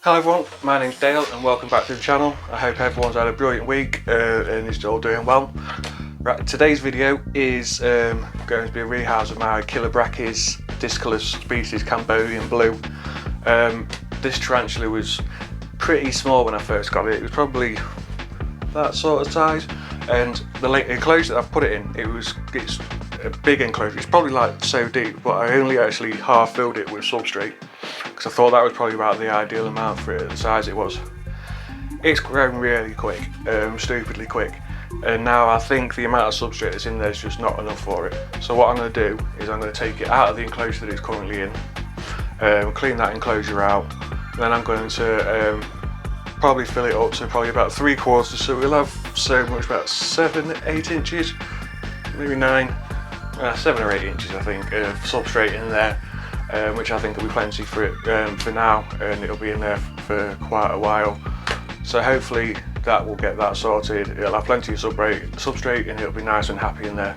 Hello everyone, my name's Dale and welcome back to the channel. I hope everyone's had a brilliant week and is all doing well. Right, today's video is going to be a rehouse of my Chilobrachys dyscolus species Cambodia Blue. This tarantula was pretty small when I first got it. It was probably that sort of size, and the enclosure that I've put it in, it's a big enclosure. It's probably like so deep, but I only actually half filled it with substrate because I thought that was probably about the ideal amount for it, the size it was. It's grown really quick, stupidly quick, and now I think the amount of substrate that's in there is just not enough for it. So what I'm going to do is I'm going to take it out of the enclosure that it's currently in, clean that enclosure out, then I'm going to probably fill it up to probably about 3/4, so we'll have so much, about 7-8 inches, maybe 9, 7 or 8 inches I think of substrate in there, which I think will be plenty for it for now, and it'll be in there for quite a while. So hopefully that will get that sorted. It'll have plenty of substrate and it'll be nice and happy in there.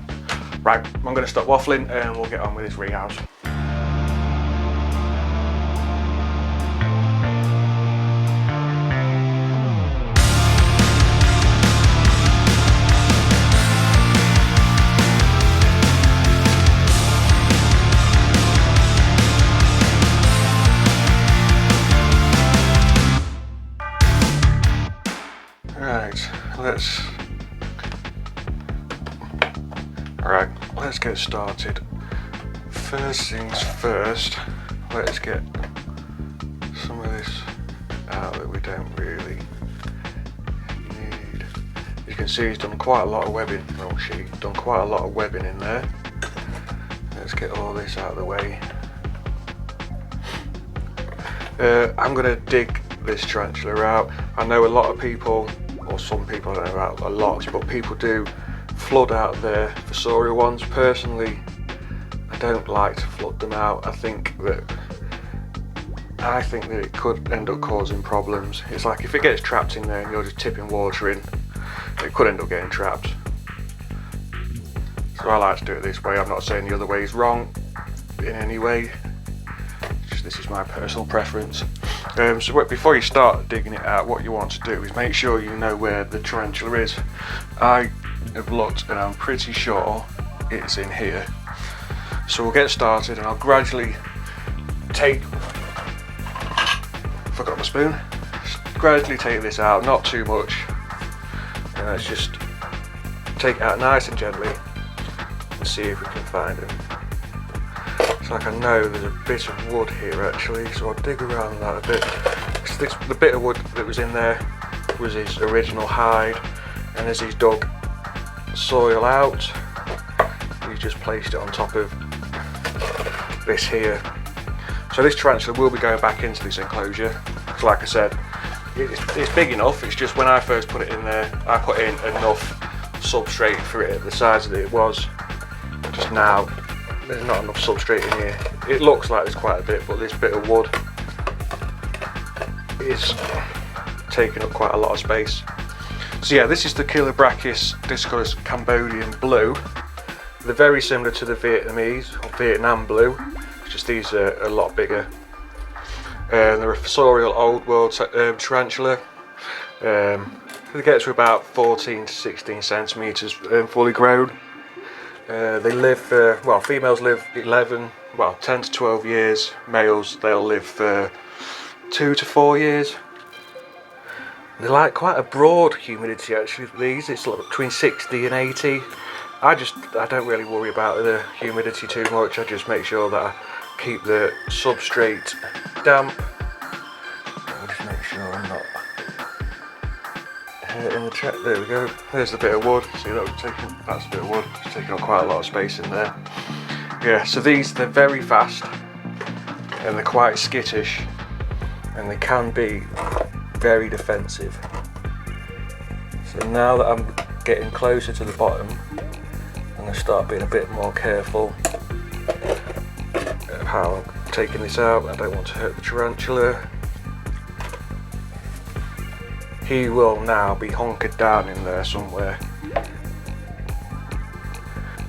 Right, I'm going to stop waffling and we'll get on with this rehouse. Let's get started. First things first, let's get some of this out that we don't really need. You can see he's done quite a lot of webbing, done quite a lot of webbing in there. Let's get all this out of the way. I'm going to dig this tarantula out. I know a lot of people, or some people, I don't know about a lot, but people do flood out their fossorial ones. Personally, I don't like to flood them out. I think that it could end up causing problems. It's like if it gets trapped in there and you're just tipping water in, it could end up getting trapped. So I like to do it this way. I'm not saying the other way is wrong in any way. Just this is my personal preference. So before you start digging it out, what you want to do is make sure you know where the tarantula is. I have looked and I'm pretty sure it's in here. So we'll get started and I'll gradually forgot my spoon, gradually take this out, not too much, and let's just take it out nice and gently and see if we can find him. It's like I know there's a bit of wood here actually, so I'll dig around that a bit. The bit of wood that was in there was his original hide, and as he's dug soil out, he's just placed it on top of this here. So this tarantula will be going back into this enclosure, because like I said, it's big enough. It's just when I first put it in there, I put in enough substrate for it at the size that it was. Just now there's not enough substrate in here. It looks like there's quite a bit, but this bit of wood is taking up quite a lot of space. So yeah, this is the Chilobrachys dyscolus Cambodian Blue. They're very similar to the Vietnamese or Vietnam Blue, it's just these are a lot bigger. They're a fossorial old world tarantula. They get to about 14 to 16 centimetres fully grown. They live, females live 10 to 12 years. Males, they'll live for 2 to 4 years. They like quite a broad humidity actually, these. It's like between 60 and 80. I don't really worry about the humidity too much. I just make sure that I keep the substrate damp. I'll just make sure I'm not hurting the track. There we go. There's a bit of wood. See that that's a bit of wood. It's taking up quite a lot of space in there. Yeah, so they're very fast and they're quite skittish, and they can be very defensive. So now that I'm getting closer to the bottom, I'm going to start being a bit more careful of how I'm taking this out. I don't want to hurt the tarantula. He will now be hunkered down in there somewhere,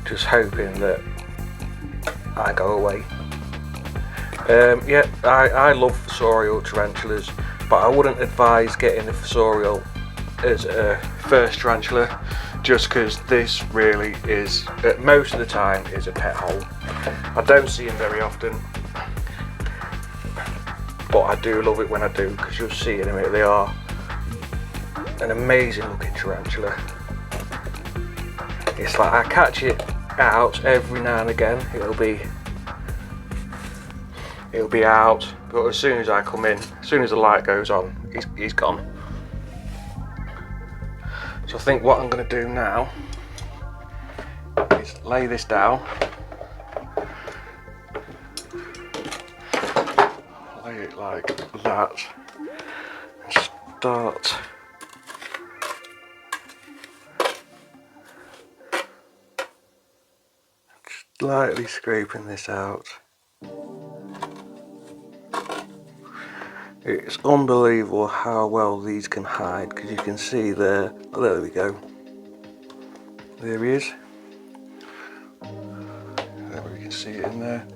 just hoping that I go away. Yeah, I love fossorial tarantulas, but I wouldn't advise getting the fossorial as a first tarantula, just because this really is, most of the time, is a pet hole. I don't see them very often, but I do love it when I do, because you'll see in a minute they are an amazing looking tarantula. It's like I catch it out every now and again, it'll be out, but as soon as I come in, as soon as the light goes on, he's gone. So I think what I'm going to do now is lay this down, lay it like that, and start just lightly scraping this out. It's unbelievable how well these can hide, because you can see there, oh, there we go, there he is, there we can see it in there,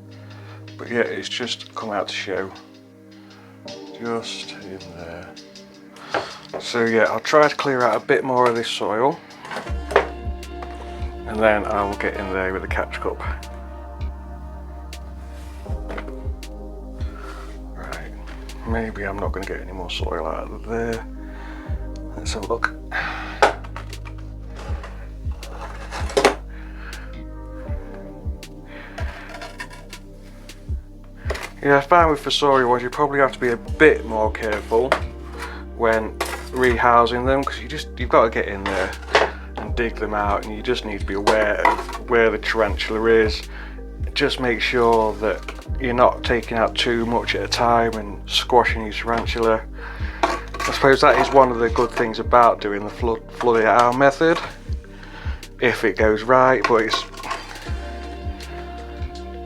but yeah, it's just come out to show, just in there. So yeah, I'll try to clear out a bit more of this soil, and then I will get in there with a catch cup. Maybe I'm not going to get any more soil out of there. Let's have a look. Yeah, I found with fossorial ones you probably have to be a bit more careful when rehousing them, because you've got to get in there and dig them out, and you just need to be aware of where the tarantula is. Just make sure that you're not taking out too much at a time and squashing your tarantula. I suppose that is one of the good things about doing the flood it out method, if it goes right, but it's,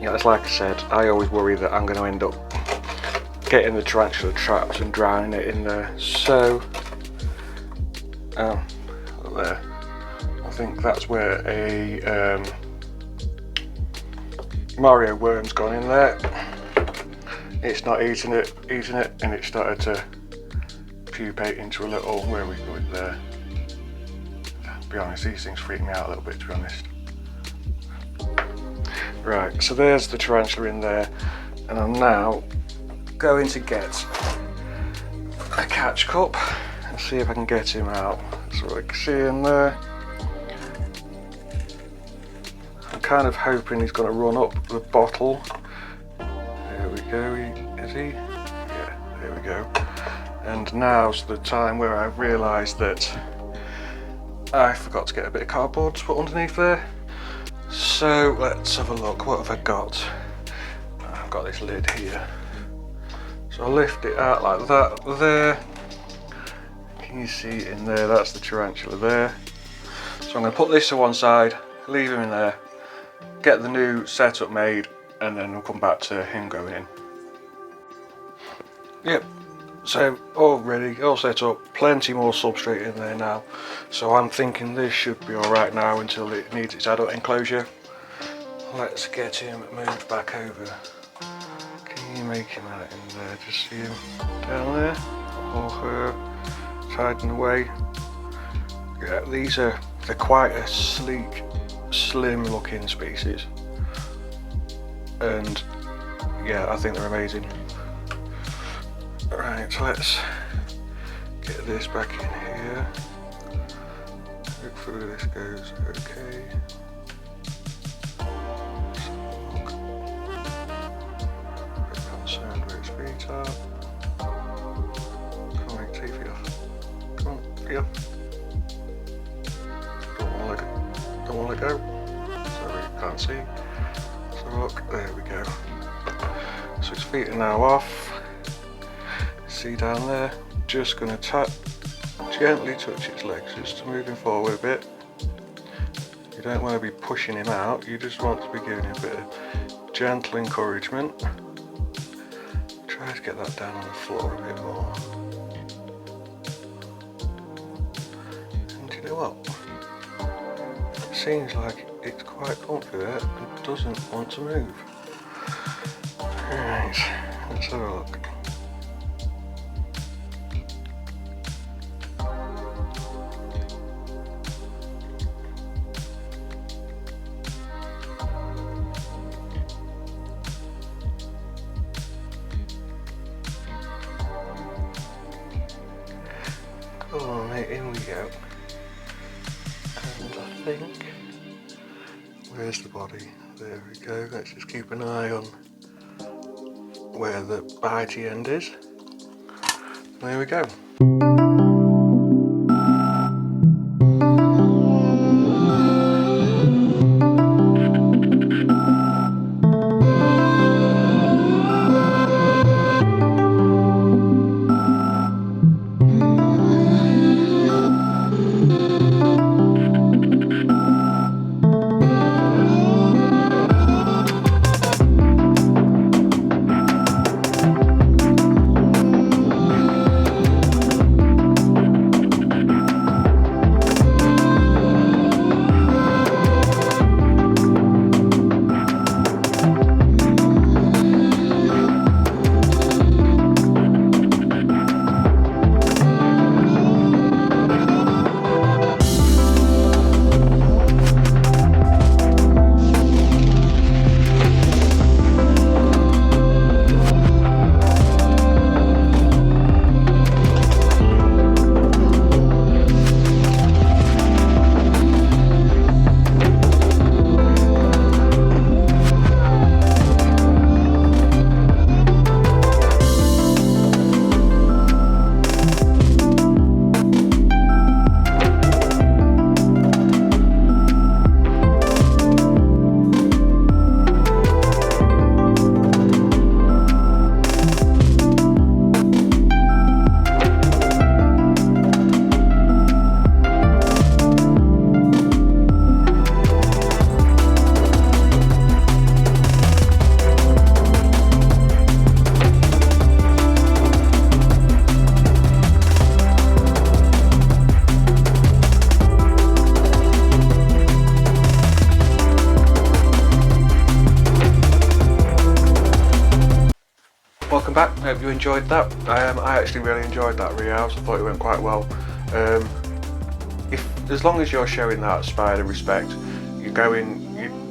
you know, it's like I said, I always worry that I'm going to end up getting the tarantula traps and drowning it in there. So, there, I think that's where a Mario worm's gone in there. It's not eating it, and it started to pupate into a little, where we go in there. To be honest, these things freak me out a little bit, to be honest. Right, so there's the tarantula in there, and I'm now going to get a catch cup and see if I can get him out. So I can see him there. I'm kind of hoping he's going to run up the bottle. There we go, is he? Yeah, there we go. And now's the time where I've realised that I forgot to get a bit of cardboard to put underneath there. So let's have a look, what have I got? I've got this lid here. So I'll lift it out like that there. Can you see it in there? That's the tarantula there. So I'm going to put this to one side, leave him in there, get the new setup made, and then we'll come back to him going in. Yep, so all ready, all set up, plenty more substrate in there now. So I'm thinking this should be alright now until it needs its adult enclosure. Let's get him moved back over. Can you make him out in there? Just see him down there, or her hiding away. Yeah, they're quite a sleek, slim looking species, and yeah, I think they're amazing. Right, so let's get this back in here. Hopefully this goes okay. A bit concerned where its feet are. Come on, take your feet off. Come on, feet off. Don't want to let go. So we can't see. So look, there we go. So its feet are now off. See down there? Just going to gently touch its legs, just to move him forward a bit. You don't want to be pushing him out, you just want to be giving him a bit of gentle encouragement. Try to get that down on the floor a bit more. And you know what? It seems like it's quite comfy there and doesn't want to move. Right, let's have a look. Oh mate, in we go. And I think, where's the body? There we go. Let's just keep an eye on where the bitey end is. There we go. Welcome back, hope you enjoyed that. I actually really enjoyed that rehouse, I thought it went quite well. As long as you're showing that spider respect, you're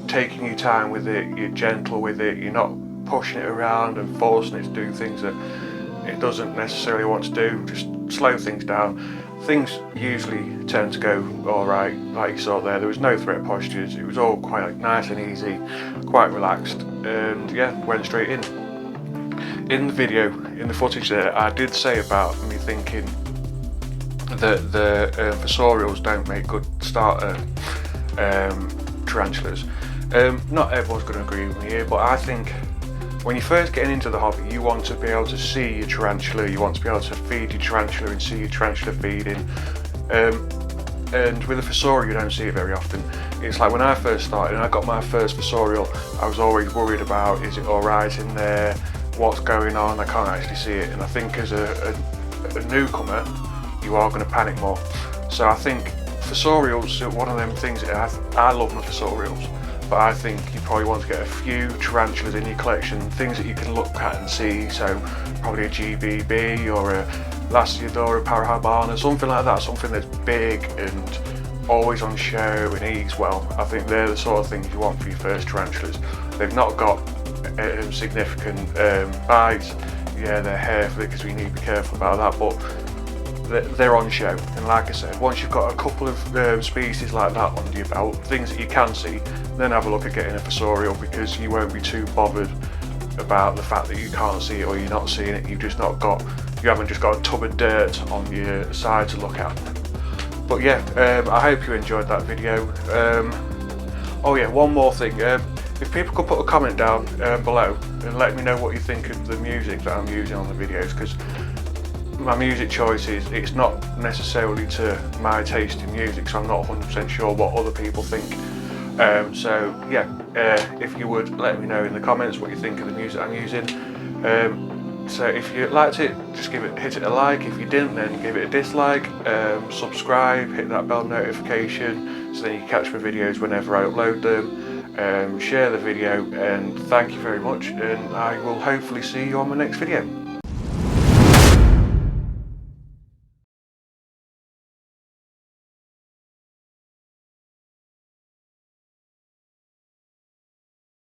taking your time with it, you're gentle with it, you're not pushing it around and forcing it to do things that it doesn't necessarily want to do, just slow things down. Things usually tend to go alright, like you saw there. There was no threat postures, it was all quite nice and easy, quite relaxed, and yeah, went straight in. In the video, in the footage there, I did say about me thinking that the fossorials don't make good starter tarantulas. Not everyone's going to agree with me here, but I think when you're first getting into the hobby, you want to be able to see your tarantula, you want to be able to feed your tarantula and see your tarantula feeding. And with a fossorial, you don't see it very often. It's like when I first started and I got my first fossorial, I was always worried about, is it alright in there? What's going on? I can't actually see it. And I think as a newcomer, you are going to panic more. So I think fossorials are one of them things that I love my fossorials, but I think you probably want to get a few tarantulas in your collection, things that you can look at and see. So probably a GBB or a Lasiodora Parahabana, something like that, something that's big and always on show and eats well. I think they're the sort of things you want for your first tarantulas. They've not got significant bites. Yeah, they're hairful because we need to be careful about that, but they're on show. And like I said, once you've got a couple of species like that under your belt, things that you can see, then have a look at getting a fossorial, because you won't be too bothered about the fact that you can't see it or you're not seeing it. You haven't just got a tub of dirt on your side to look at. But yeah, I hope you enjoyed that video. Oh yeah, one more thing. If people could put a comment down below and let me know what you think of the music that I'm using on the videos, because my music choices, it's not necessarily to my taste in music, so I'm not 100% sure what other people think. So yeah, if you would let me know in the comments what you think of the music I'm using. So if you liked it, just hit it a like. If you didn't, then give it a dislike. Subscribe, hit that bell notification so then you can catch my videos whenever I upload them. Share the video, and thank you very much, and I will hopefully see you on my next video.